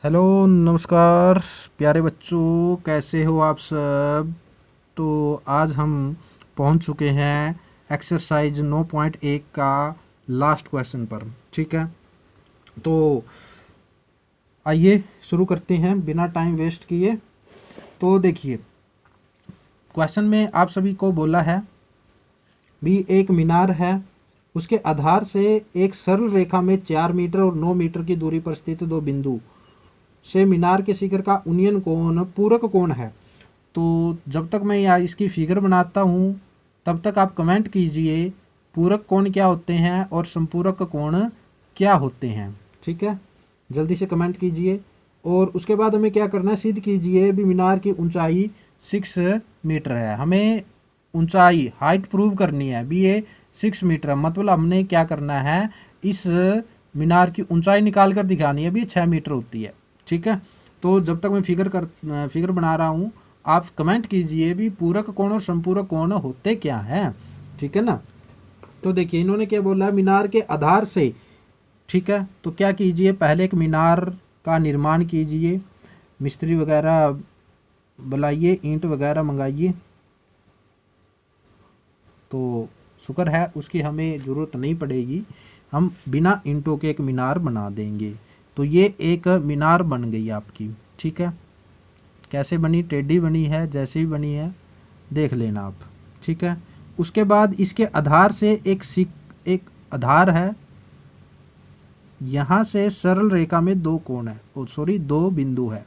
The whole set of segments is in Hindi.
हेलो नमस्कार प्यारे बच्चों, कैसे हो आप सब। तो आज हम पहुंच चुके हैं एक्सरसाइज 9.1 का लास्ट क्वेश्चन पर। ठीक है, तो आइए शुरू करते हैं बिना टाइम वेस्ट किए। तो देखिए, क्वेश्चन में आप सभी को बोला है भी एक मीनार है, उसके आधार से एक सरल रेखा में 4 मीटर और 9 मीटर की दूरी पर स्थित दो बिंदु से मीनार के शिखर का उन्नयन कोण पूरक कोण है। तो जब तक मैं यहाँ इसकी फिगर बनाता हूँ तब तक आप कमेंट कीजिए पूरक कोण क्या होते हैं और संपूरक कोण क्या होते हैं। ठीक है, जल्दी से कमेंट कीजिए। और उसके बाद हमें क्या करना है, सिद्ध कीजिए भी मीनार की ऊंचाई 6 मीटर है। हमें ऊंचाई हाइट प्रूव करनी है भी ये 6 मीटर है, मतलब हमने क्या करना है, इस मीनार की ऊंचाई निकाल कर दिखानी है भी 6 मीटर होती है। ठीक है, तो जब तक मैं फिगर बना रहा हूँ आप कमेंट कीजिए भी पूरक कोण और संपूरक कोण होते क्या हैं। ठीक है ना। तो देखिए इन्होंने क्या बोला है, मीनार के आधार से। ठीक है, तो क्या कीजिए, पहले एक मीनार का निर्माण कीजिए, मिस्त्री वगैरह बुलाइए, ईंट वगैरह मंगाइए। तो शुक्र है उसकी हमें ज़रूरत नहीं पड़ेगी, हम बिना ईंटों के एक मीनार बना देंगे। तो ये एक मीनार बन गई आपकी। ठीक है, कैसे बनी, टेढ़ी बनी है, जैसे ही बनी है देख लेना आप। ठीक है, उसके बाद इसके आधार से एक आधार है, यहाँ से सरल रेखा में दो कोण है, ओ सॉरी दो बिंदु है।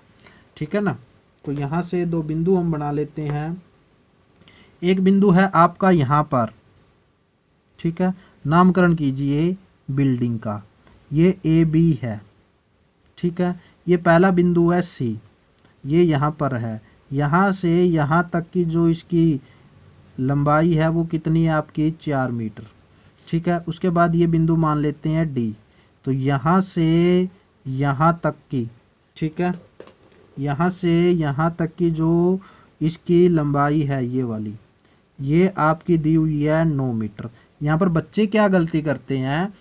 ठीक है ना, तो यहाँ से दो बिंदु हम बना लेते हैं। एक बिंदु है आपका यहाँ पर। ठीक है, नामकरण कीजिए बिल्डिंग का, ये ए बी है। ठीक है, ये पहला बिंदु है सी, ये यहाँ पर है। यहाँ से यहाँ तक की जो इसकी लंबाई है वो कितनी है आपकी, 4 मीटर। ठीक है, उसके बाद ये बिंदु मान लेते हैं डी। तो यहाँ से यहाँ तक की, ठीक है, यहाँ से यहाँ तक की जो इसकी लंबाई है ये वाली, ये आपकी दी हुई है 9 मीटर। यहाँ पर बच्चे क्या गलती करते हैं,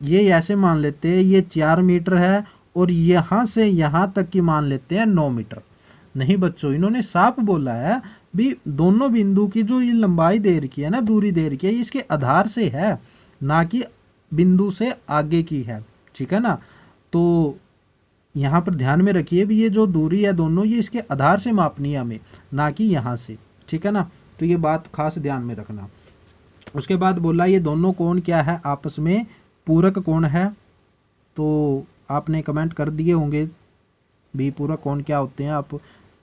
ये ऐसे मान लेते हैं ये 4 मीटर है और यहाँ से यहाँ तक की मान लेते हैं 9 मीटर। नहीं बच्चों, इन्होंने साफ बोला है भी दोनों बिंदु की जो ये लंबाई दे रखी है ना, दूरी दे रखी है, इसके आधार से है, ना कि बिंदु से आगे की है। ठीक है ना, तो यहाँ पर ध्यान में रखिए भी ये जो दूरी है दोनों, ये इसके आधार से मापनी है हमें, ना कि यहाँ से। ठीक है ना, तो ये बात खास ध्यान में रखना। उसके बाद बोला ये दोनों कोण क्या है, आपस में पूरक कोण है। तो आपने कमेंट कर दिए होंगे भी पूरक कोण क्या होते हैं। आप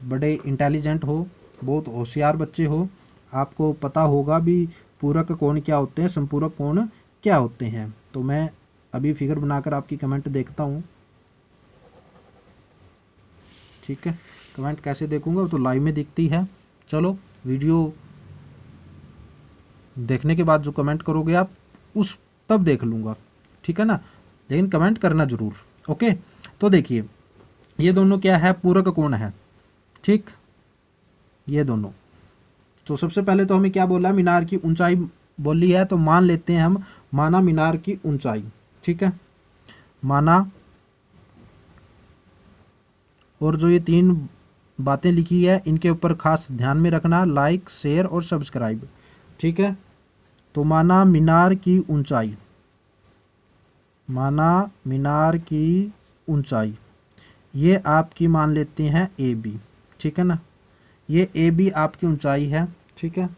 बड़े इंटेलिजेंट हो, बहुत होशियार बच्चे हो, आपको पता होगा भी पूरक कोण क्या होते हैं, संपूरक कोण क्या होते हैं। तो मैं अभी फिगर बनाकर आपकी कमेंट देखता हूँ। ठीक है, कमेंट कैसे देखूंगा, वो तो लाइव में दिखती है। चलो वीडियो देखने के बाद जो कमेंट करोगे आप उस तब देख लूँगा। ठीक है ना, लेकिन कमेंट करना ज़रूर। ओके, तो देखिए ये दोनों क्या है, पूरक कोण है। ठीक, ये दोनों। तो सबसे पहले तो हमें क्या बोला, मीनार की ऊंचाई बोली है, तो मान लेते हैं हम, माना मीनार की ऊंचाई। ठीक है, माना, और जो ये तीन बातें लिखी है इनके ऊपर खास ध्यान में रखना, लाइक शेयर और सब्सक्राइब। ठीक है, तो माना मीनार की ऊंचाई, माना मीनार की ऊंचाई, ये आपकी मान लेते हैं ए बी। ठीक है ना, ये ए बी आपकी ऊंचाई है। ठीक है,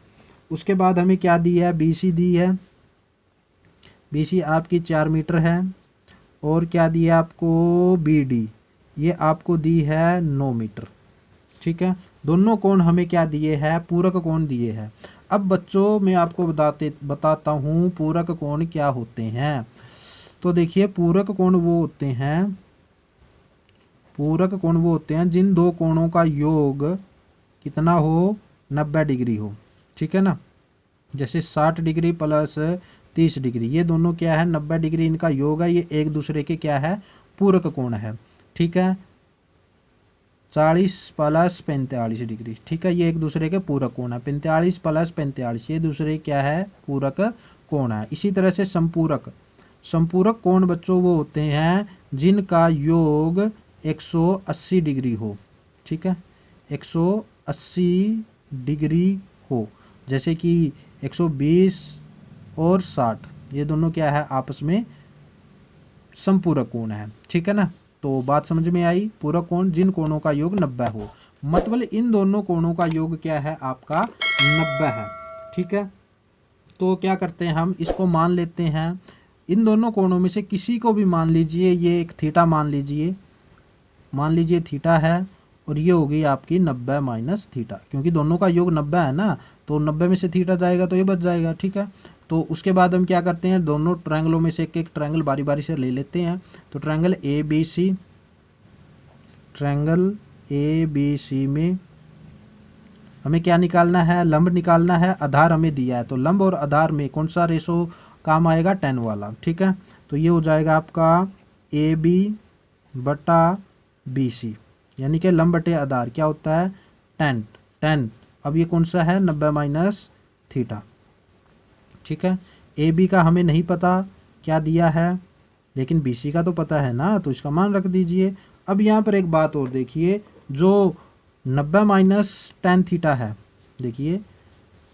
उसके बाद हमें क्या दी है, बी सी दी है, बी सी आपकी 4 मीटर है। और क्या दिया आपको, बी डी, ये आपको दी है 9 मीटर। ठीक है, दोनों कोण हमें क्या दिए हैं, पूरक कोण दिए हैं। अब बच्चों मैं आपको बताता हूँ पूरक कोण क्या होते हैं। तो देखिए पूरक कोण वो होते हैं, पूरक कोण वो होते हैं जिन दो कोणों का योग कितना हो, 90 डिग्री हो। ठीक है ना, जैसे 60 डिग्री प्लस 30 डिग्री, ये दोनों क्या है, 90 डिग्री इनका योग है, ये एक दूसरे के क्या है, पूरक कोण है। ठीक है, 40 प्लस 45 डिग्री, ठीक है, ये एक दूसरे के पूरक कोण है। 45 प्लस 45 ये दूसरे क्या है, पूरक कोण है। इसी तरह से संपूरक, संपूरक कोण बच्चों वो होते हैं जिनका योग 180 डिग्री हो, ठीक है, 180 डिग्री हो, जैसे कि 120 और 60 ये दोनों क्या है आपस में समपूरक कोण है, ठीक है ना। तो बात समझ में आई, पूरक कोण जिन कोणों का योग 90 हो, मतलब इन दोनों कोणों का योग क्या है आपका 90 है, ठीक है। तो क्या करते हैं हम इसको मान लेते हैं, इन दोनों कोणों में से किसी को भी मान लीजिए, ये एक थीटा मान लीजिए थीटा है, और ये होगी आपकी 90 माइनस थीटा, क्योंकि दोनों का योग 90 है ना, तो 90 में से थीटा जाएगा तो ये बच जाएगा, ठीक है। तो उसके बाद हम क्या करते हैं, दोनों ट्रायंगलों में से एक एक ट्रायंगल बारी बारी से ले लेते हैं। तो ट्रायंगल ए बी सी में हमें क्या निकालना है, लंब निकालना है, आधार हमें दिया है, तो लंब और आधार में कौन सा रेशो काम आएगा, 10 वाला, ठीक है। तो ये हो जाएगा आपका ए बी बटा बी सी, यानी कि लंब बटे आधार क्या होता है 10। अब ये कौन सा है 90 माइनस थीटा, ठीक है। ए बी का हमें नहीं पता क्या दिया है, लेकिन बी सी का तो पता है ना, तो इसका मान रख दीजिए। अब यहाँ पर एक बात और देखिए, जो 90 माइनस 10 थीटा है, देखिए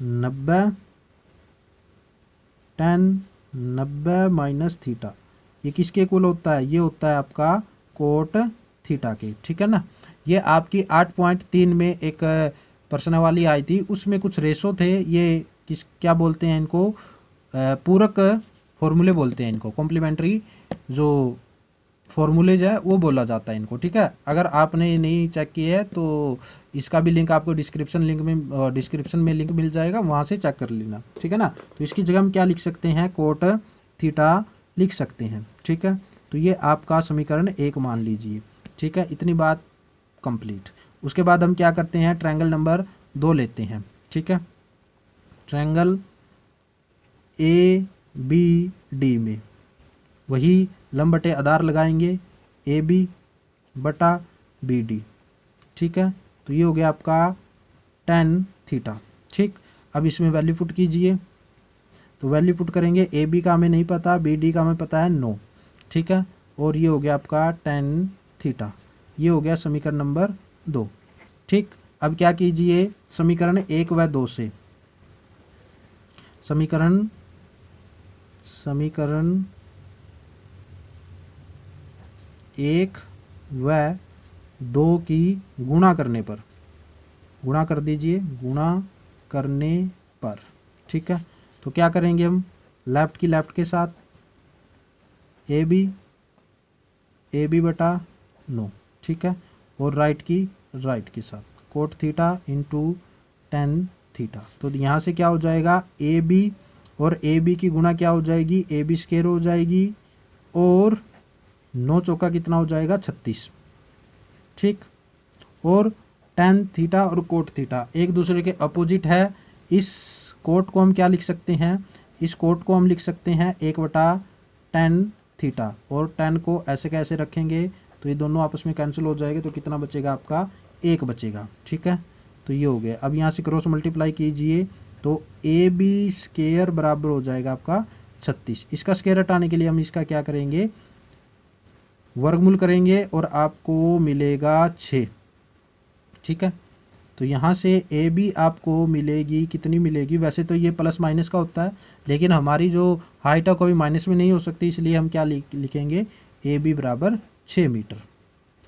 90 माइनस थीटा ये किसके इक्वल होता है, ये होता है आपका कोट थीटा के, ठीक है ना। ये आपकी 8.3 में एक प्रश्नावली आई थी, उसमें कुछ रेशो थे, ये क्या बोलते हैं इनको, पूरक फॉर्मूले बोलते हैं इनको, कॉम्प्लीमेंट्री जो फॉर्मूलेज है वो बोला जाता है इनको, ठीक है। अगर आपने नहीं चेक किया है तो इसका भी लिंक आपको डिस्क्रिप्शन में लिंक मिल जाएगा, वहाँ से चेक कर लेना, ठीक है ना। तो इसकी जगह हम क्या लिख सकते हैं, कोट थीटा लिख सकते हैं, ठीक है। तो ये आपका समीकरण 1 मान लीजिए, ठीक है। इतनी बात कंप्लीट। उसके बाद हम क्या करते हैं, ट्रायंगल नंबर 2 लेते हैं, ठीक है। ट्रायंगल ए बी डी में वही लंब बटे आधार लगाएंगे, ए बी बटा बी डी, ठीक है। तो ये हो गया आपका 10 थीटा, ठीक। अब इसमें वैल्यू पुट कीजिए, तो वैल्यू पुट करेंगे, ए बी का हमें नहीं पता, बी डी का हमें पता है 9, ठीक है। और ये हो गया आपका 10 थीटा, ये हो गया समीकरण नंबर 2, ठीक। अब क्या कीजिए, समीकरण 1 व 2 से समीकरण 1 व 2 की गुणा करने पर, गुणा कर दीजिए, गुणा करने पर, ठीक है। तो क्या करेंगे हम, लेफ्ट की लेफ्ट के साथ ए बी बटा 9, ठीक है, और राइट की राइट के साथ कोट थीटा इंटू 10 थीटा। तो यहाँ से क्या हो जाएगा, ए बी और ए बी की गुणा क्या हो जाएगी, ए बी स्क्वायर हो जाएगी, और 9 चौका कितना हो जाएगा 36, ठीक। और 10 थीटा और कोट थीटा एक दूसरे के अपोजिट है, इस कोट को हम क्या लिख सकते हैं, इस कोट को हम लिख सकते हैं 1/10 थीटा, और 10 को ऐसे कैसे रखेंगे, तो ये दोनों आपस में कैंसिल हो जाएंगे, तो कितना बचेगा आपका 1 बचेगा, ठीक है। तो ये हो गया। अब यहाँ से क्रॉस मल्टीप्लाई कीजिए, तो ए बी स्क्वायर बराबर हो जाएगा आपका 36। इसका स्क्वायर हटाने के लिए हम इसका क्या करेंगे, वर्गमूल करेंगे, और आपको मिलेगा 6, ठीक है। तो यहाँ से ए बी आपको मिलेगी, कितनी मिलेगी, वैसे तो ये प्लस माइनस का होता है, लेकिन हमारी जो हाइट है कोई माइनस में नहीं हो सकती, इसलिए हम क्या लिखेंगे, ए बी बराबर 6 मीटर,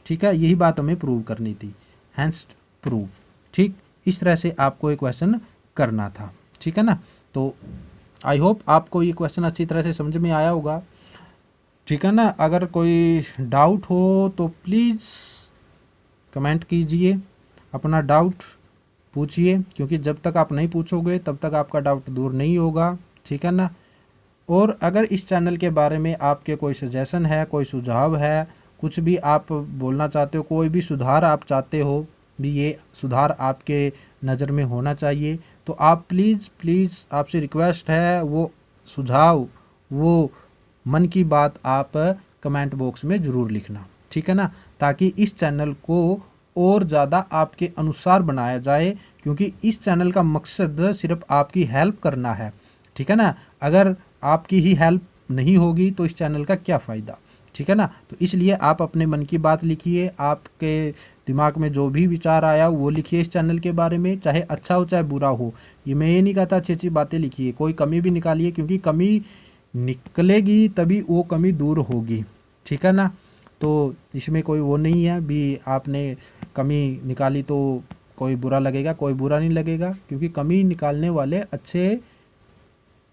ठीक है। यही बात हमें प्रूव करनी थी, हैंस प्रूव, ठीक। इस तरह से आपको एक क्वेश्चन करना था, ठीक है ना। तो आई होप आपको ये क्वेश्चन अच्छी तरह से समझ में आया होगा, ठीक है ना। अगर कोई डाउट हो तो प्लीज़ कमेंट कीजिए, अपना डाउट पूछिए, क्योंकि जब तक आप नहीं पूछोगे तब तक आपका डाउट दूर नहीं होगा, ठीक है ना। और अगर इस चैनल के बारे में आपके कोई सजेशन है, कोई सुझाव है, कुछ भी आप बोलना चाहते हो, कोई भी सुधार आप चाहते हो, भी ये सुधार आपके नज़र में होना चाहिए, तो आप प्लीज़ आपसे रिक्वेस्ट है, वो सुझाव, वो मन की बात आप कमेंट बॉक्स में ज़रूर लिखना, ठीक है ना, ताकि इस चैनल को और ज़्यादा आपके अनुसार बनाया जाए, क्योंकि इस चैनल का मकसद सिर्फ आपकी हेल्प करना है, ठीक है ना। अगर आपकी ही हेल्प नहीं होगी तो इस चैनल का क्या फ़ायदा, ठीक है ना। तो इसलिए आप अपने मन की बात लिखिए, आपके दिमाग में जो भी विचार आया वो लिखिए इस चैनल के बारे में, चाहे अच्छा हो चाहे बुरा हो। ये मैं ये नहीं कहता अच्छी अच्छी बातें लिखिए, कोई कमी भी निकालिए, क्योंकि कमी निकलेगी तभी वो कमी दूर होगी, ठीक है ना। तो इसमें कोई वो नहीं है भी आपने कमी निकाली तो कोई बुरा लगेगा, कोई बुरा नहीं लगेगा, क्योंकि कमी निकालने वाले अच्छे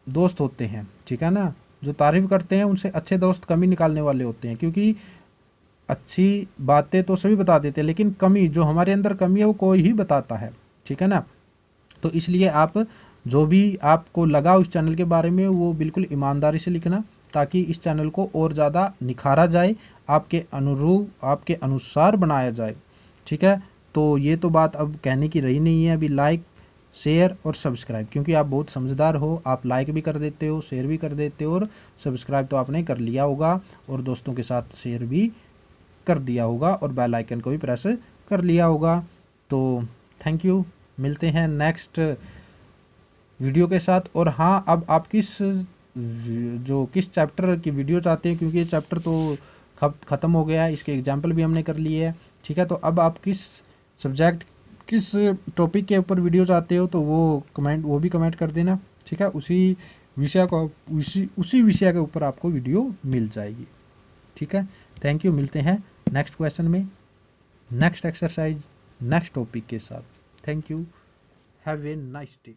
दोस्त होते हैं, ठीक है ना। जो तारीफ करते हैं उनसे अच्छे दोस्त कमी निकालने वाले होते हैं, क्योंकि अच्छी बातें तो सभी बता देते हैं, लेकिन कमी जो हमारे अंदर कमी है वो कोई ही बताता है, ठीक है ना। तो इसलिए आप जो भी आपको लगा उस चैनल के बारे में वो बिल्कुल ईमानदारी से लिखना, ताकि इस चैनल को और ज़्यादा निखारा जाए, आपके अनुरूप आपके अनुसार बनाया जाए, ठीक है। तो ये तो बात अब कहने की रही नहीं है। अभी लाइक शेयर और सब्सक्राइब, क्योंकि आप बहुत समझदार हो, आप लाइक भी कर देते हो, शेयर भी कर देते हो, और सब्सक्राइब तो आपने कर लिया होगा, और दोस्तों के साथ शेयर भी कर दिया होगा, और बेल आइकन को भी प्रेस कर लिया होगा। तो थैंक यू, मिलते हैं नेक्स्ट वीडियो के साथ। और हाँ, अब आप किस चैप्टर की वीडियो चाहते हैं, क्योंकि ये चैप्टर तो ख़त्म हो गया है, इसके एग्जाम्पल भी हमने कर लिए हैं, ठीक है। तो अब आप किस टॉपिक के ऊपर वीडियो चाहते हो तो वो भी कमेंट कर देना, ठीक है। उसी विषय के ऊपर आपको वीडियो मिल जाएगी, ठीक है। थैंक यू, मिलते हैं नेक्स्ट क्वेश्चन में, नेक्स्ट एक्सरसाइज, नेक्स्ट टॉपिक के साथ। Thank you, have a nice day.